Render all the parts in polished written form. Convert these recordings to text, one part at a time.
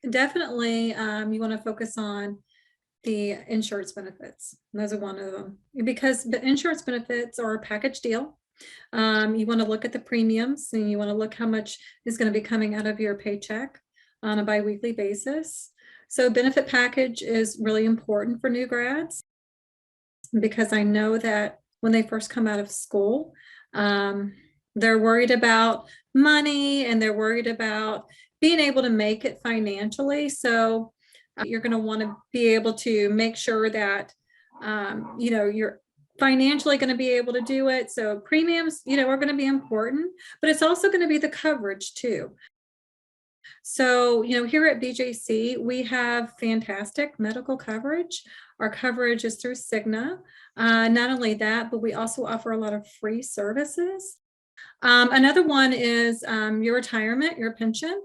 Definitely, you want to focus on the insurance benefits. Those are one of them because the insurance benefits are a package deal. You want to look at the premiums and you want to look how much is going to be coming out of your paycheck on a biweekly basis. So benefit package is really important for new grads because I know that when they first come out of school, they're worried about money and they're worried about being able to make it financially. So you're going to want to be able to make sure that you're financially going to be able to do it. So premiums, are going to be important, but it's also going to be the coverage too. So, here at BJC, we have fantastic medical coverage. Our coverage is through Cigna. Not only that, but we also offer a lot of free services. Another one is your retirement, your pension.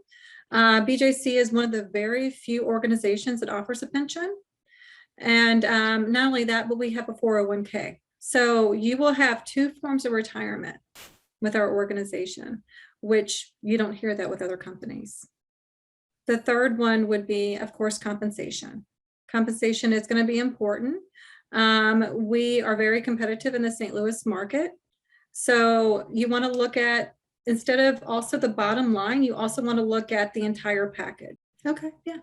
BJC is one of the very few organizations that offers a pension. And not only that, but we have a 401k. So you will have two forms of retirement with our organization, which you don't hear that with other companies. The third one would be, of course, compensation. Compensation is going to be important. We are very competitive in the St. Louis market. So you want to look at, instead of also the bottom line, you also want to look at the entire package. Okay, yeah.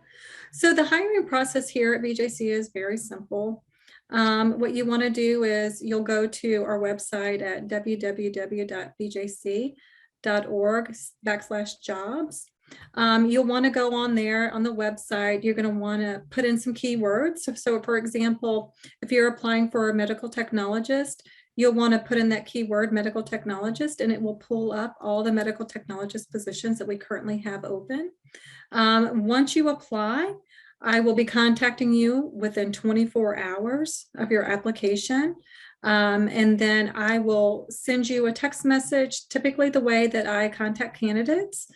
So the hiring process here at BJC is very simple. What you want to do is you'll go to our website at www.bjc.org/jobs. You'll want to go on there on the website. You're going to want to put in some keywords. So for example, if you're applying for a medical technologist, you'll want to put in that keyword medical technologist, and it will pull up all the medical technologist positions that we currently have open. Once you apply, I will be contacting you within 24 hours of your application. And then I will send you a text message, typically the way that I contact candidates.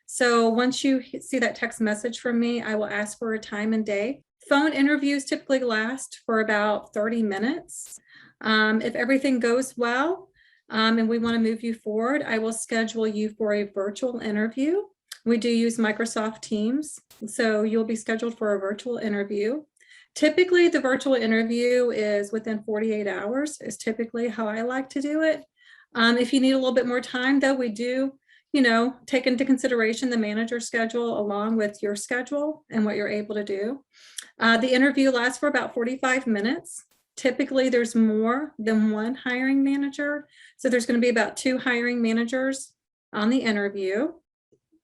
So once you see that text message from me, I will ask for a time and day. Phone interviews typically last for about 30 minutes. If everything goes well and we want to move you forward, I will schedule you for a virtual interview. We do use Microsoft Teams, so you'll be scheduled for a virtual interview. Typically, the virtual interview is within 48 hours, is typically how I like to do it. If you need a little bit more time, though, we do, take into consideration the manager's schedule along with your schedule and what you're able to do. The interview lasts for about 45 minutes. Typically, there's more than one hiring manager. So there's going to be about 2 hiring managers on the interview.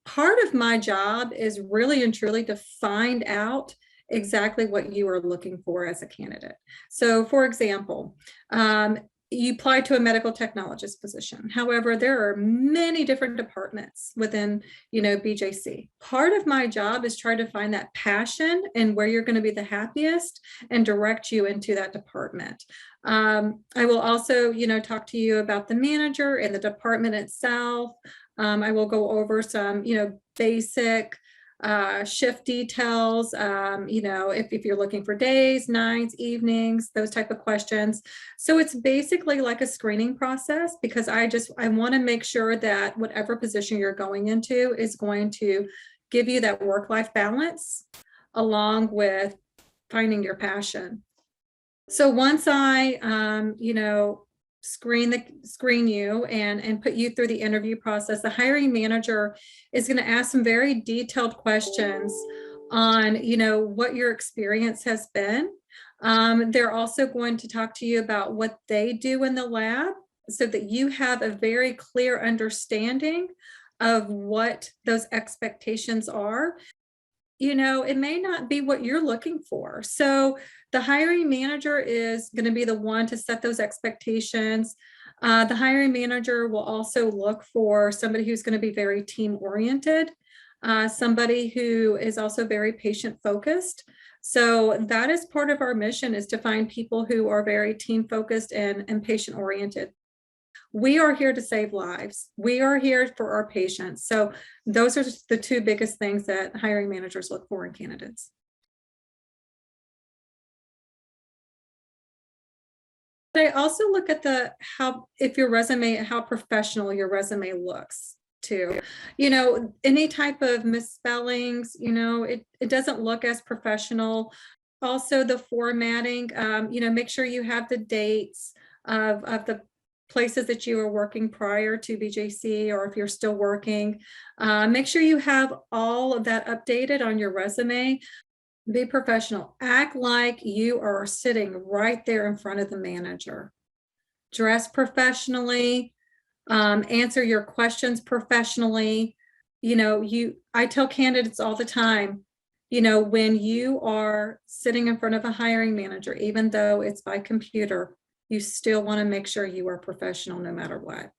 Part of my job is really and truly to find out exactly what you are looking for as a candidate. So for example, you apply to a medical technologist position. However, there are many different departments within, BJC. Part of my job is try to find that passion and where you're going to be the happiest and direct you into that department. I will also, talk to you about the manager and the department itself. I will go over some, basic shift details, if you're looking for days, nights, evenings, those type of questions. So it's basically like a screening process because I want to make sure that whatever position you're going into is going to give you that work-life balance along with finding your passion. So once I, screen you and put you through the interview process, the hiring manager is going to ask some very detailed questions on what your experience has been. They're also going to talk to you about what they do in the lab so that you have a very clear understanding of what those expectations are. It may not be what you're looking for. So the hiring manager is going to be the one to set those expectations. The hiring manager will also look for somebody who's going to be very team oriented, somebody who is also very patient focused. So that is part of our mission, is to find people who are very team focused and patient oriented. We are here to save lives. We are here for our patients. So those are the 2 biggest things that hiring managers look for in candidates. They also look at how professional your resume looks. too. Any type of misspellings, it doesn't look as professional. Also the formatting, make sure you have the dates of the places that you were working prior to BJC, or if you're still working. Make sure you have all of that updated on your resume. Be professional. Act like you are sitting right there in front of the manager. Dress professionally. Answer your questions professionally. I tell candidates all the time, when you are sitting in front of a hiring manager, even though it's by computer, you still want to make sure you are professional no matter what. Make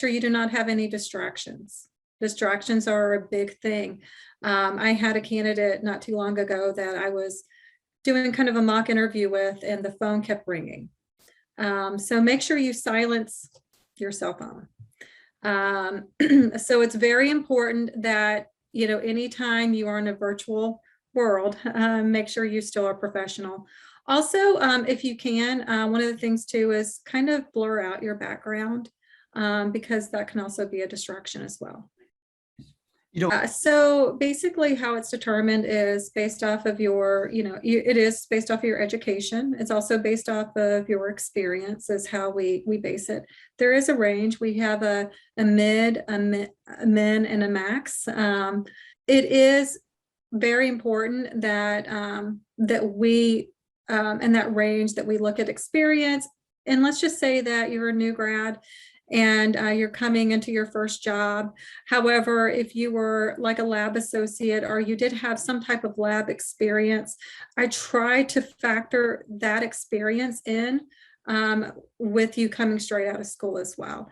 sure you do not have any distractions. Distractions are a big thing. I had a candidate not too long ago that I was doing kind of a mock interview with, and the phone kept ringing. So make sure you silence your cell phone. So it's very important that, anytime you are in a virtual world, make sure you still are professional. Also, if you can, one of the things too is kind of blur out your background, because that can also be a distraction as well. So basically how it's determined is based off of your, it is based off of your education. It's also based off of your experience is how we base it. There is a range. We have a mid, a min, and a max. It is very important that, that we, in that range, that we look at experience. And let's just say that you're a new grad and you're coming into your first job. However, if you were like a lab associate or you did have some type of lab experience, I try to factor that experience in with you coming straight out of school as well.